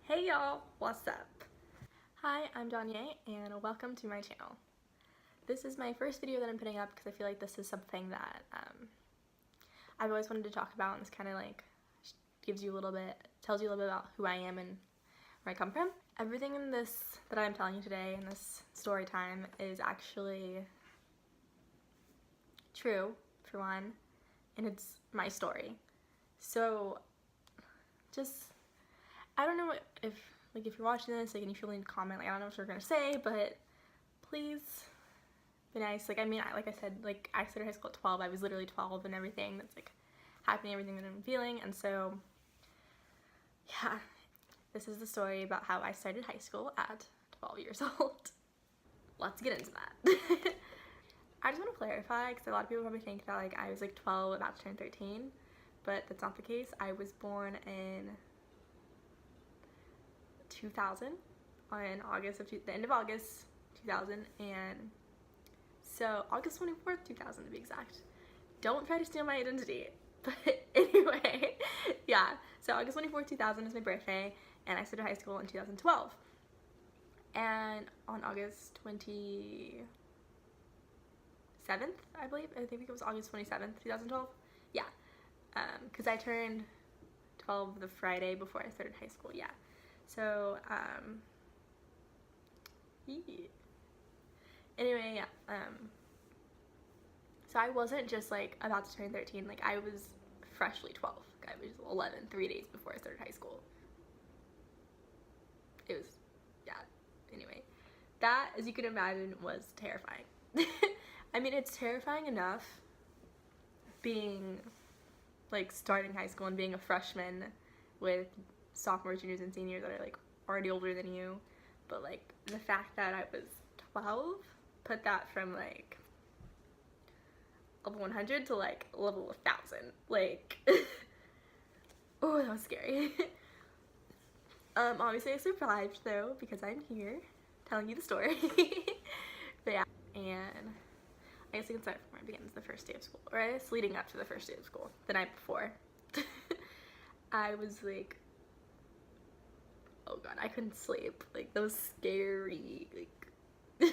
Hey y'all, what's up? Hi, I'm Danye and welcome to my channel. This is my first video that I'm putting up because I feel like this is something that I've always wanted to talk about, and this kind of like tells you a little bit about who I am and where I come from. Everything in this that I'm telling you today in this story time is actually true, for one, and it's my story. So just, I don't know if you're watching this, like, and you feel need to comment, like, I don't know what you're gonna say, but please be nice. Like, I mean, like I said, like, I started high school at 12. I was literally 12 and everything that's like happening, everything that I'm feeling, and so yeah, this is the story about how I started high school at 12 years old. Let's get into that. I just want to clarify, because a lot of people probably think that like I was like 12 about to turn 13, but that's not the case. I was born in 2000 on the end of August 2000, and so August 24th 2000 to be exact. Don't try to steal my identity, but anyway, yeah, so August 24th 2000 is my birthday, and I started high school in 2012, and on August 27th, I think it was August 27th 2012, yeah, because I turned 12 the Friday before I started high school, yeah. So, anyway, yeah, so I wasn't just, like, about to turn 13, like, I was freshly 12, like, I was 11, 3 days before I started high school. It was, yeah, anyway, that, as you can imagine, was terrifying. I mean, it's terrifying enough being, like, starting high school and being a freshman with sophomores, juniors, and seniors that are like already older than you, but like the fact that I was 12 put that from like level 100 to like level 1000. Like, oh, that was scary. Obviously I survived though, because I'm here telling you the story. But yeah, and I guess you can start from where it begins, the first day of school, or I guess leading up to the first day of school, the night before. I was like, oh god, I couldn't sleep. Like, that was scary. Like,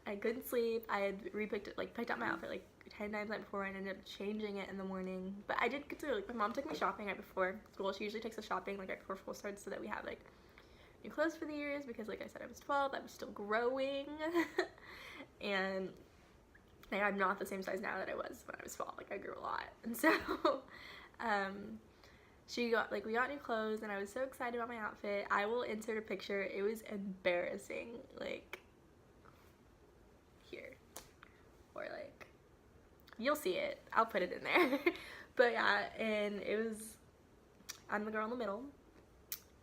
I couldn't sleep. I had picked out my outfit like 10 times the night before, and ended up changing it in the morning. But I did get to, like, my mom took me shopping right before school. She usually takes us shopping like right before school starts so that we have like new clothes for the years, because like I said, I was 12, I was still growing. And like, I'm not the same size now that I was when I was 12. Like, I grew a lot. And so we got new clothes, and I was so excited about my outfit. I will insert a picture. It was embarrassing, like, here, or like, you'll see it. I'll put it in there. But yeah, and I'm the girl in the middle,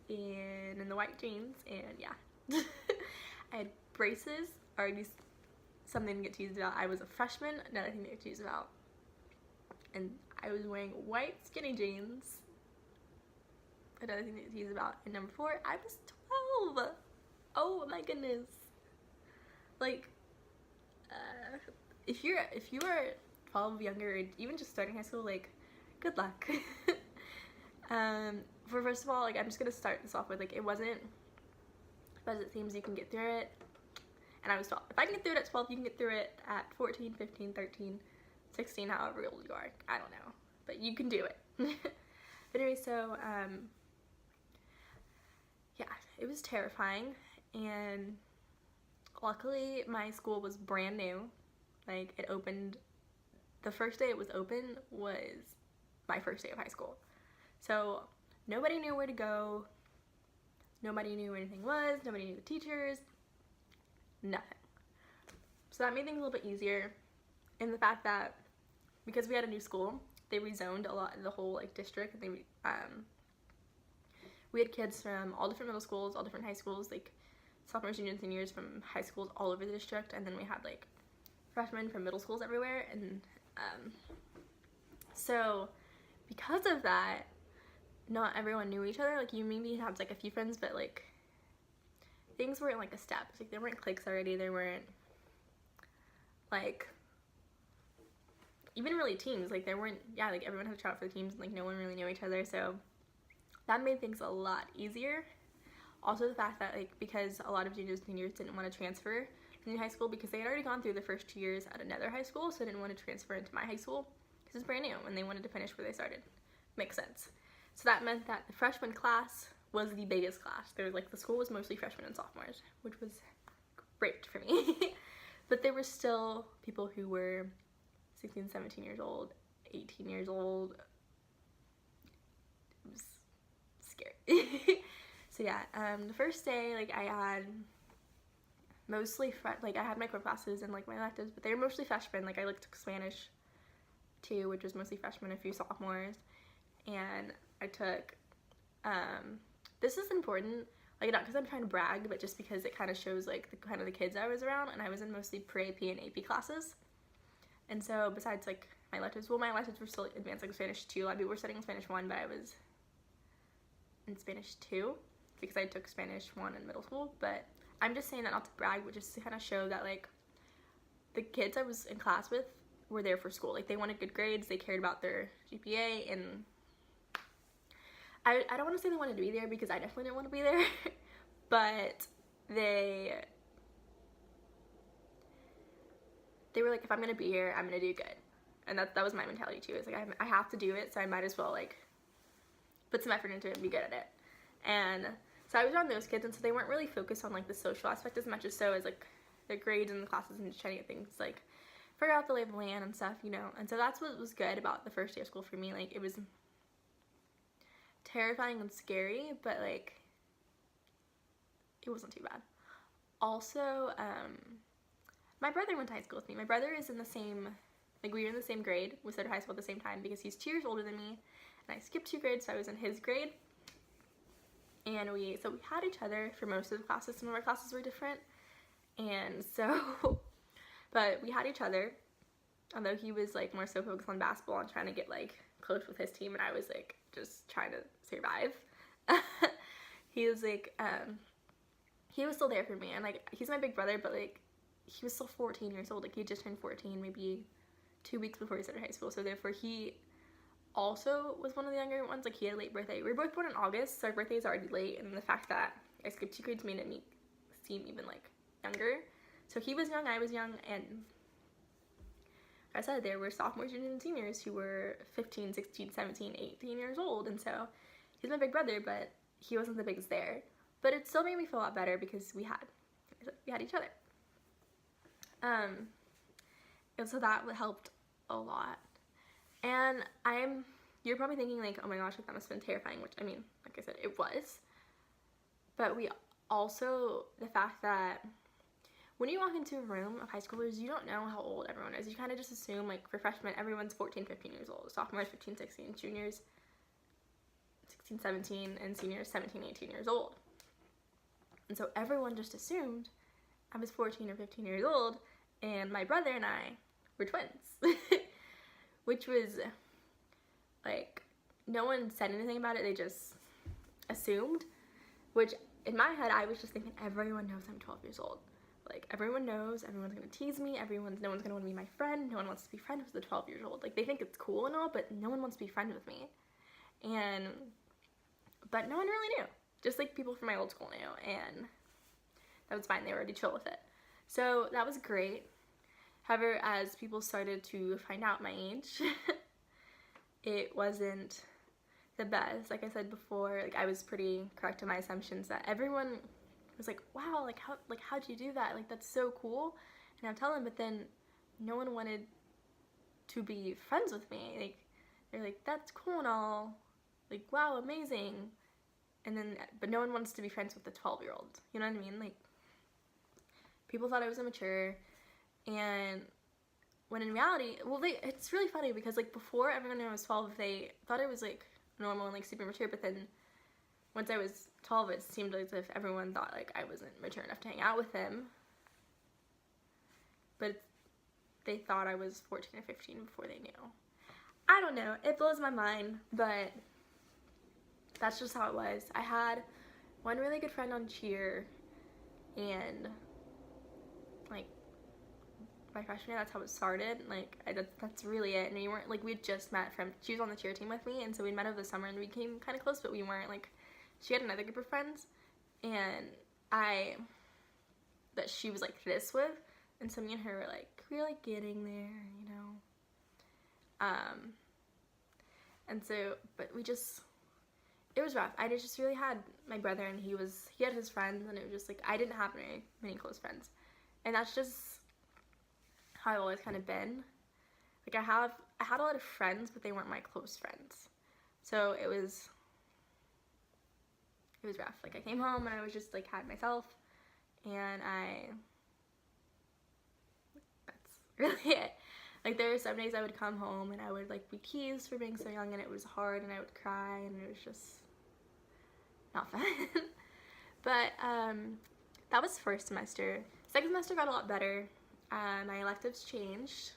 and in the white jeans, and yeah. I had braces, already something to get teased about. I was a freshman, another thing to get teased about. And I was wearing white skinny jeans, another thing to get teased about. And number 4, I was 12. Oh my goodness. Like, if you are 12, younger, or even just starting high school, like, good luck. First of all, like, I'm just gonna start this off with, like, it wasn't as it seems. You can get through it, and I was 12. If I can get through it at 12, you can get through it at 14, 15, 13, 16, however old you are. I don't know, but you can do it. But anyway, so yeah, it was terrifying, and luckily my school was brand new. Like, it opened, the first day it was open was my first day of high school. So nobody knew where to go, nobody knew where anything was, nobody knew the teachers, nothing. So that made things a little bit easier, in the fact that because we had a new school, they rezoned the whole like district, and we had kids from all different middle schools, all different high schools, like sophomores, juniors, and seniors from high schools all over the district, and then we had like freshmen from middle schools everywhere. And so because of that, not everyone knew each other. Like, you maybe had like a few friends, but like things weren't like a step. Like, there weren't cliques already, there weren't like even really teams. Like, there weren't, yeah, like everyone had to try out for the teams, and like no one really knew each other. So that made things a lot easier. Also the fact that, like, because a lot of juniors and seniors didn't want to transfer to new high school because they had already gone through the first 2 years at another high school, so they didn't want to transfer into my high school because it's brand new and they wanted to finish where they started. Makes sense. So that meant that the freshman class was the biggest class. There was, like, the school was mostly freshmen and sophomores, which was great for me. But there were still people who were 16, 17 years old, 18 years old. It was scary. So yeah, the first day, like, I had mostly, like, I had my core classes and, like, my electives, but they were mostly freshmen. Like, I, like, took Spanish too, which was mostly freshmen, a few sophomores, and I took, this is important, like, not because I'm trying to brag, but just because it kind of shows, like, the kind of the kids I was around, and I was in mostly pre-AP and AP classes. And so besides, like, my electives, well, my electives were still advanced, like, Spanish 2. A lot of people were studying Spanish 1, but I was in Spanish 2 because I took Spanish 1 in middle school. But I'm just saying that not to brag, but just to kind of show that, like, the kids I was in class with were there for school. Like, they wanted good grades, they cared about their GPA, and I don't want to say they wanted to be there because I definitely didn't want to be there, but they were like, if I'm gonna be here, I'm gonna do good. And that was my mentality too. It's like, I have to do it, so I might as well, like, put some effort into it and be good at it. And so I was around those kids, and so they weren't really focused on, like, the social aspect as much as so as, like, their grades and the classes and just trying to get things, like, figure out the lay of the land and stuff, you know. And so that's what was good about the first day of school for me. Like, it was terrifying and scary, but, like, it wasn't too bad. Also, my brother went to high school with me. My brother is in the same, like, we were in the same grade. We started high school at the same time because he's 2 years older than me, and I skipped 2 grades, so I was in his grade. And we had each other for most of the classes. Some of our classes were different, and so, but we had each other, although he was, like, more so focused on basketball and trying to get, like, close with his team, and I was, like, just trying to survive. He was, like, he was still there for me, and, like, he's my big brother, but, like, he was still 14 years old. Like, he just turned 14 maybe 2 weeks before he started high school, so therefore he also was one of the younger ones. Like, he had a late birthday. We were both born in August, so our birthday is already late, and the fact that I skipped 2 grades made it seem even, like, younger. So he was young, I was young, and like I said, there were sophomores, juniors, and seniors who were 15, 16, 17, 18 years old, and so he's my big brother, but he wasn't the biggest there. But it still made me feel a lot better because we had each other. And so that helped a lot. And you're probably thinking, like, oh my gosh, like, that must have been terrifying, which, I mean, like I said, it was. But we also, the fact that when you walk into a room of high schoolers, you don't know how old everyone is. You kind of just assume, like, for freshmen, everyone's 14, 15 years old. Sophomores, 15, 16. Juniors, 16, 17. And seniors, 17, 18 years old. And so everyone just assumed I was 14 or 15 years old, and my brother and I were twins. Which was, like, no one said anything about it. They just assumed. Which, in my head, I was just thinking, everyone knows I'm 12 years old. Like, everyone knows, everyone's gonna tease me, no one's gonna wanna be my friend, no one wants to be friends with the 12 years old. Like, they think it's cool and all, but no one wants to be friends with me. But no one really knew. Just, like, people from my old school knew, and that was fine. They were already chill with it. So that was great. However, as people started to find out my age, it wasn't the best. Like I said before, like, I was pretty correct in my assumptions that everyone was like, wow, how'd you do that? Like, that's so cool. And I'm telling them, but then no one wanted to be friends with me. Like, they're like, that's cool and all. Like, wow, amazing. And then, but no one wants to be friends with the 12-year-old. You know what I mean? Like, people thought I was immature. And when in reality, well, it's really funny because, like, before everyone knew I was 12, they thought I was, like, normal and, like, super mature, but then once I was 12, it seemed as if everyone thought, like, I wasn't mature enough to hang out with him. But they thought I was 14 or 15 before they knew. I don't know. It blows my mind, but that's just how it was. I had one really good friend on cheer, and, like, my freshman year, that's how it started. Like, that's really it. And we weren't, like, we had just met from, she was on the cheer team with me, and so we met over the summer, and we became kind of close, but we weren't, like, she had another group of friends, and that she was, like, this with, and so me and her were, like, we were, like, getting there, you know, and so, but we just, it was rough. I just really had my brother, and he had his friends, and it was just, like, I didn't have very many close friends, and that's just how I've always kind of been. Like, I had a lot of friends, but they weren't my close friends, so it was rough. Like, I came home, and I was just, like, had myself, and that's really it. Like, there were some days I would come home, and I would, like, be teased for being so young, and it was hard, and I would cry, and it was just not fun. But, that was first semester. Second semester got a lot better. My electives changed,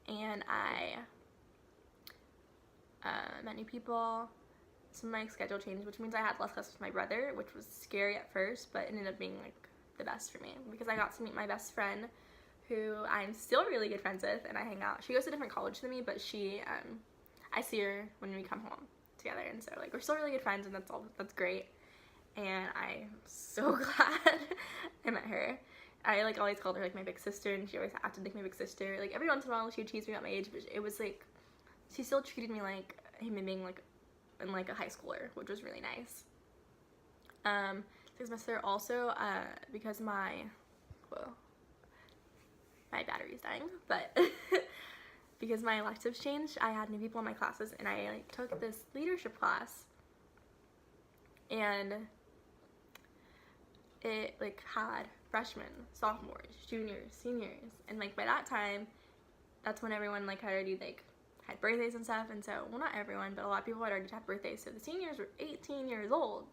and I met new people. Some of my schedule changed, which means I had less classes with my brother, which was scary at first, but it ended up being, like, the best for me, because I got to meet my best friend, who I'm still really good friends with, and I hang out. She goes to a different college than me, but I see her when we come home together, and so, like, we're still really good friends, and that's great, and I'm so glad I met her. I, like, always called her, like, my big sister, and she always acted like my big sister. Like, every once in a while she would tease me about my age, but it was, like, she still treated me like him being, like, in, like, a high schooler, which was really nice. This semester also, because my battery's dying, but because my electives changed, I had new people in my classes, and I, like, took this leadership class, and it, like, had freshmen, sophomores, juniors, seniors, and, like, by that time, that's when everyone, like, had already, like, had birthdays and stuff, and so, well, not everyone, but a lot of people had already had birthdays, so the seniors were 18 years old.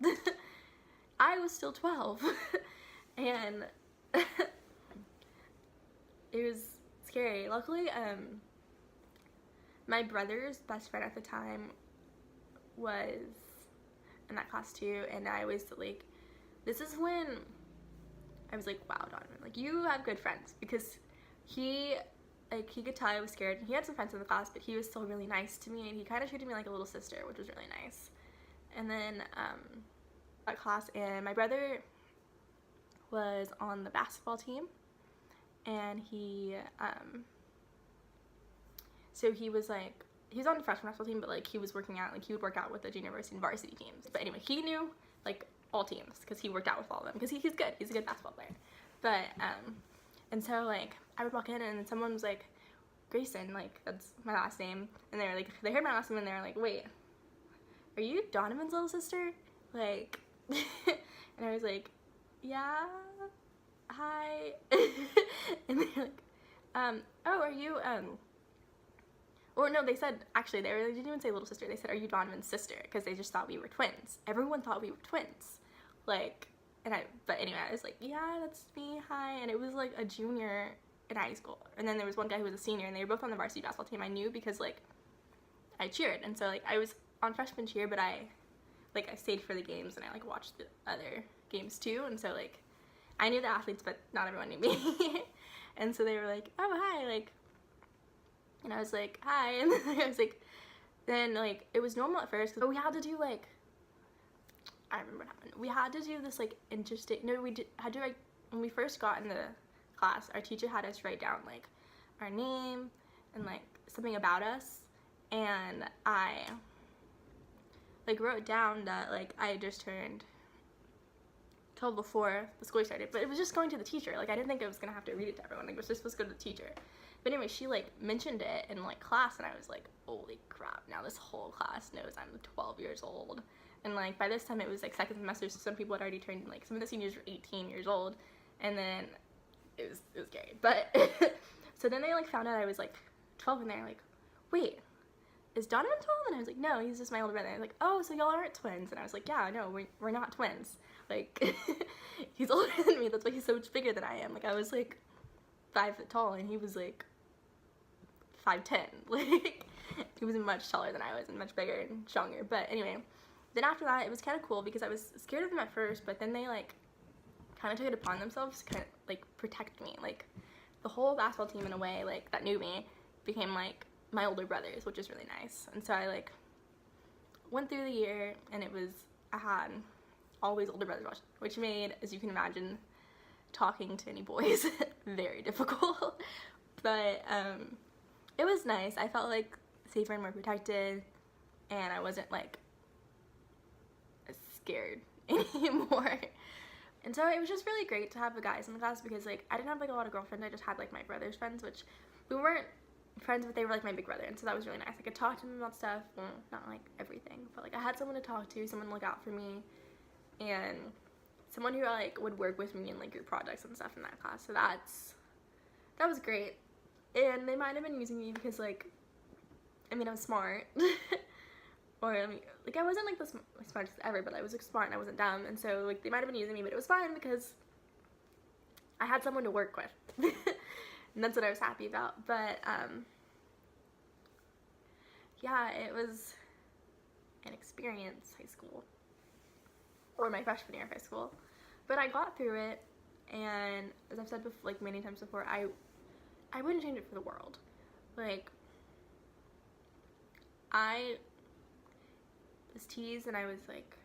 I was still 12, and it was scary. Luckily, my brother's best friend at the time was in that class too, and I was, like, this is when I was like, wow, Donovan, like, you have good friends, because he could tell I was scared, and he had some friends in the class, but he was still really nice to me, and he kind of treated me like a little sister, which was really nice. And then, that class, and my brother was on the basketball team, and so he was, like, he was on the freshman basketball team, but, like, he was working out, like, he would work out with the junior varsity and varsity teams. But anyway, he knew, like, all teams, because he worked out with all of them, because he's good, he's a good basketball player. But, and so, like, I would walk in, and someone was like, Grayson, like, that's my last name, and they were like, they heard my last name, and they were like, wait, are you Donovan's little sister? Like, and I was like, yeah, hi. And they're like, oh, are you, or no, they said, actually, they didn't even say little sister, they said, are you Donovan's sister? Because they just thought we were twins. Everyone thought we were twins. Like, but anyway, I was like, yeah, that's me, hi, and it was, like, a junior in high school, and then there was one guy who was a senior, and they were both on the varsity basketball team. I knew because, like, I cheered, and so, like, I was on freshman cheer, but I stayed for the games, and I, like, watched the other games too, and so, like, I knew the athletes, but not everyone knew me. And so they were like, oh, hi, like, and I was like, hi, and then I was like, then, like, it was normal at first, but we had to do, like, I remember what happened. We had to do this, like, interesting, no, we had to, like, when we first got in the class, our teacher had us write down, like, our name and, like, something about us, and I, like, wrote down that, like, I had just turned 12 before the school year started, but it was just going to the teacher. Like, I didn't think I was gonna have to read it to everyone. Like, it was just supposed to go to the teacher. But anyway, she, like, mentioned it in, like, class, and I was like, holy crap, now this whole class knows I'm 12 years old. And, like, by this time it was, like, second semester, so some people had already turned, like, some of the seniors were 18 years old, and then it was scary. But, so then they, like, found out I was, like, 12, and they're like, wait, is Donovan 12? And I was like, no, he's just my older brother. And they're like, oh, so y'all aren't twins. And I was like, yeah, no, we're not twins. Like, he's older than me, that's why he's so much bigger than I am. Like, I was, like, 5 foot tall, and he was, like, 5'10". Like, he was much taller than I was, and much bigger and stronger. But anyway, then after that, it was kind of cool, because I was scared of them at first, but then they, like, kind of took it upon themselves to kind of, like, protect me. Like, the whole basketball team in a way, like, that knew me became like my older brothers, which is really nice. And so I like went through the year, and I had always older brothers watching, which made, as you can imagine, talking to any boys very difficult. But it was nice. I felt like safer and more protected, and I wasn't like scared anymore. And so it was just really great to have the guys in the class, because like I didn't have like a lot of girlfriends. I just had like my brother's friends, which we weren't friends, but they were like my big brother, and so that was really nice. I could talk to them about stuff, well, not like everything, but like I had someone to talk to, someone to look out for me, and someone who like would work with me in like group projects and stuff in that class. So that was great. And they might have been using me because like, I mean, I'm smart. Or I mean, like I wasn't like the smartest ever, but I was like smart and I wasn't dumb, and so like they might have been using me, but it was fine because I had someone to work with. And that's what I was happy about. But yeah, it was an experience, high school, or my freshman year of high school, but I got through it. And as I've said before, like many times before, I wouldn't change it for the world. Like, I was teased and I was like,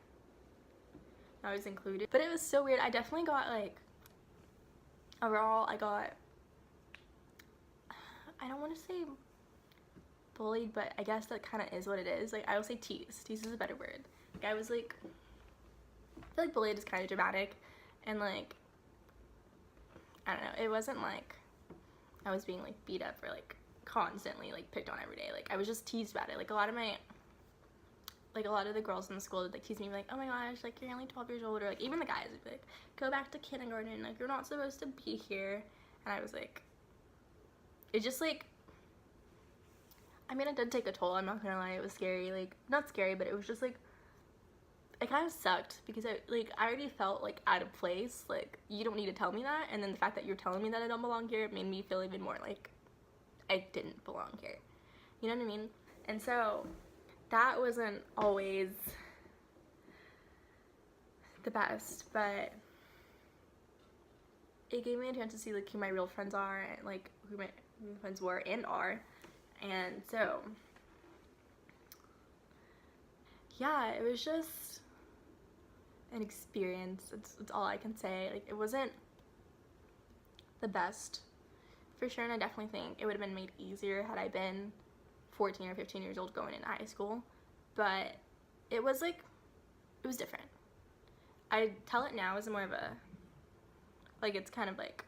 I was included, but it was so weird. I definitely got like, overall I don't want to say bullied, but I guess that kind of is what it is. Like, I will say teased. Teased is a better word. Like, I was like, I feel like bullied is kind of dramatic, and like, I don't know, it wasn't like I was being like beat up or like constantly like picked on every day. Like, I was just teased about it. Like, a lot of the girls in the school would like tease me, like, oh my gosh, like you're only 12 years old, or like even the guys would be like, go back to kindergarten, like you're not supposed to be here. And I was like, it just like, I mean, it did take a toll, I'm not gonna lie. It was scary, like not scary, but it was just like, it kind of sucked because I already felt like out of place. Like, you don't need to tell me that, and then the fact that you're telling me that I don't belong here made me feel even more like I didn't belong here. You know what I mean? And so that wasn't always the best, but it gave me a chance to see like who my real friends are, and like who my friends were and are. And so yeah, it was just an experience. It's all I can say. Like, it wasn't the best for sure, and I definitely think it would have been made easier had I been 14 or 15 years old going into high school. But it was like, it was different. I tell it now as more of a, like, it's kind of like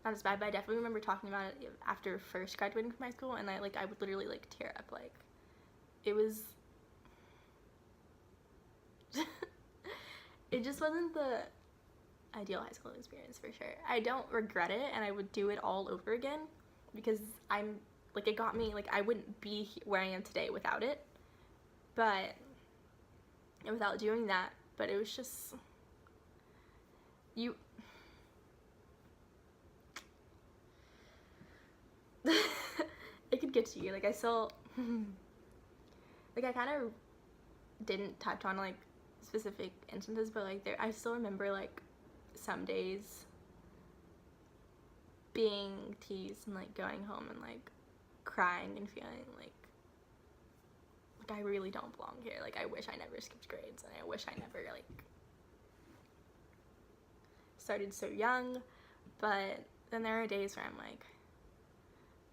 not as bad, but I definitely remember talking about it after first graduating from high school, and I would literally like tear up. Like, it was it just wasn't the ideal high school experience for sure. I don't regret it, and I would do it all over again, because I'm like, it got me, like, I wouldn't be where I am today without it, but without doing that. But it was just, it could get to you. Like, I still like, I kind of didn't touch on like specific instances, but like I still remember like some days being teased and like going home and like crying and feeling like I really don't belong here. Like, I wish I never skipped grades, and I wish I never like started so young. But then there are days where I'm like,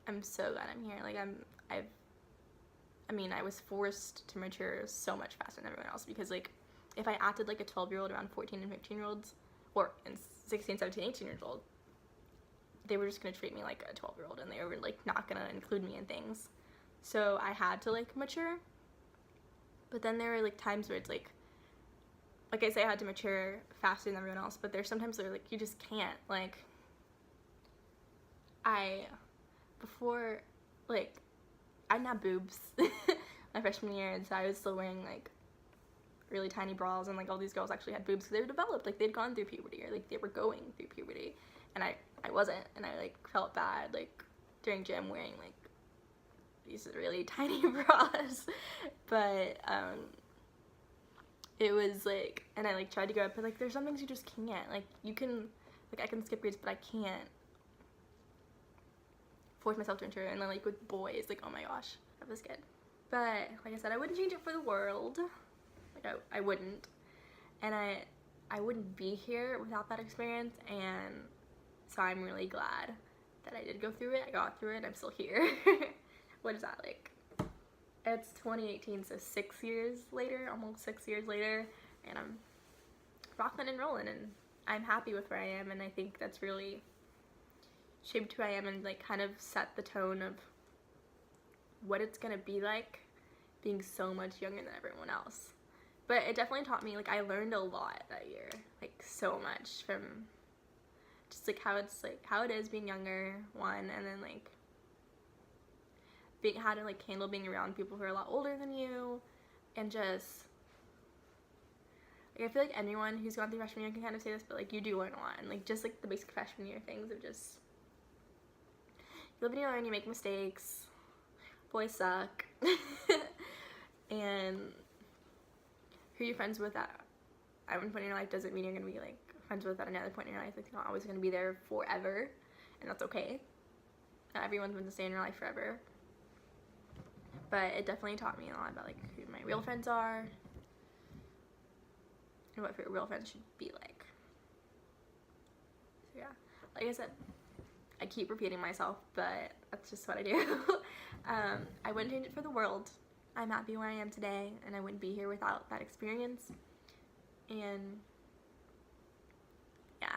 I'm so glad I'm here. Like, I was forced to mature so much faster than everyone else, because like, if I acted like a 12-year-old around 14 and 15-year-olds, or 16, 17, 18 years old, they were just gonna treat me like a 12-year-old, and they were like not gonna include me in things. So I had to like mature. But then there were like times where it's like I say, I had to mature faster than everyone else, but there's sometimes where like you just can't. Like, before, like, I didn't have boobs my freshman year, and so I was still wearing like really tiny bras, and like all these girls actually had boobs because they were developed, like they'd gone through puberty, or like they were going through puberty, and I wasn't, and I like felt bad like during gym wearing like these really tiny bras. But it was like, and I like tried to go up, but like there's some things you just can't. Like, you can, like, I can skip grades, but I can't force myself to enter, and then like with boys, like oh my gosh, that was good. But like I said, I wouldn't change it for the world. Like I wouldn't, and I wouldn't be here without that experience, and so I'm really glad that I did go through it. I got through it. I'm still here. What is that like? It's 2018, so 6 years later, almost 6 years later, and I'm rocking and rolling, and I'm happy with where I am, and I think that's really shaped who I am and like kind of set the tone of what it's gonna be like being so much younger than everyone else. But it definitely taught me, like I learned a lot that year, like so much from just like how it is being younger, one, and then like how to like handle being around people who are a lot older than you, and just like I feel like anyone who's gone through freshman year can kind of say this, but like you do learn a lot, and like just like the basic freshman year things of just you live and you learn, you make mistakes, boys suck, and who you're friends with at one point in your life doesn't mean you're gonna be like friends with at another point in your life. Like you're not always gonna be there forever, and that's okay. Not everyone's meant to stay in your life forever. But it definitely taught me a lot about like who my real friends are and what real friends should be like. So yeah, like I said, I keep repeating myself, but that's just what I do. I wouldn't change it for the world. I'm happy where I am today, and I wouldn't be here without that experience. And yeah.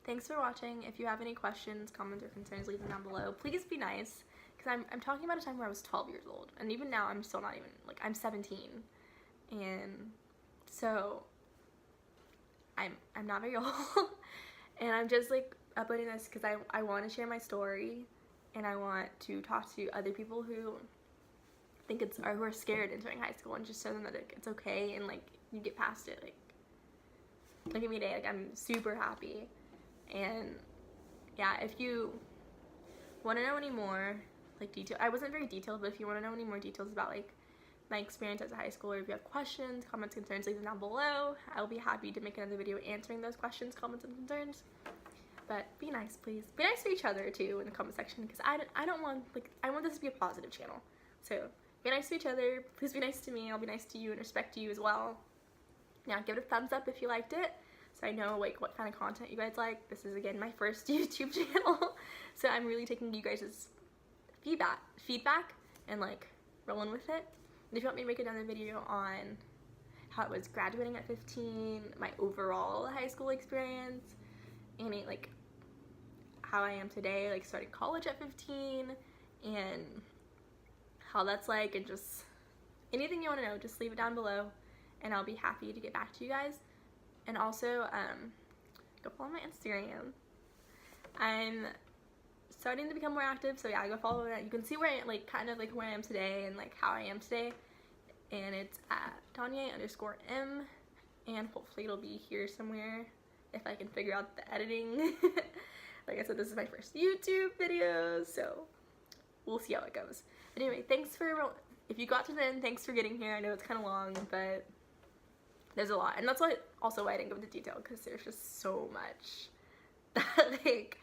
Thanks for watching. If you have any questions, comments, or concerns, leave them down below. Please be nice. Because I'm talking about a time where I was 12 years old, and even now I'm still not even, like, I'm 17, and so I'm not very old, and I'm just, like, uploading this because I want to share my story, and I want to talk to other people who think or who are scared entering high school, and just show them that it's okay, and, like, you get past it. Like, look at me today, like, I'm super happy, and yeah, if you want to know any more, like detail, I wasn't very detailed, but if you want to know any more details about like my experience as a high schooler, if you have questions, comments, concerns, leave them down below. I'll be happy to make another video answering those questions, comments, and concerns. But be nice, please. Be nice to each other too in the comment section, because I don't want, like, I want this to be a positive channel. So be nice to each other. Please be nice to me. I'll be nice to you and respect you as well. Now give it a thumbs up if you liked it, so I know like what kind of content you guys like. This is again my first YouTube channel, so I'm really taking you guys' feedback and like rolling with it. And if you want me to make another video on how it was graduating at 15, my overall high school experience, and like how I am today, like starting college at 15, and how that's like, and just anything you want to know, just leave it down below, and I'll be happy to get back to you guys. And also, go follow my Instagram. I'm starting to become more active, so yeah, go follow that. You can see where I, like, kind of like where I am today and like how I am today. And it's at Danye_M, and hopefully it'll be here somewhere if I can figure out the editing. Like I said, this is my first YouTube video, so we'll see how it goes. But anyway, thanks for, if you got to the end, thanks for getting here. I know it's kind of long, but there's a lot, and that's why also why I didn't go into detail, because there's just so much that like,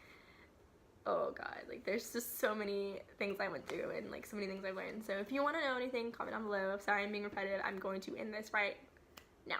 oh god, like there's just so many things I went through and like so many things I've learned. So if you want to know anything, comment down below. Sorry I'm being repetitive. I'm going to end this right now.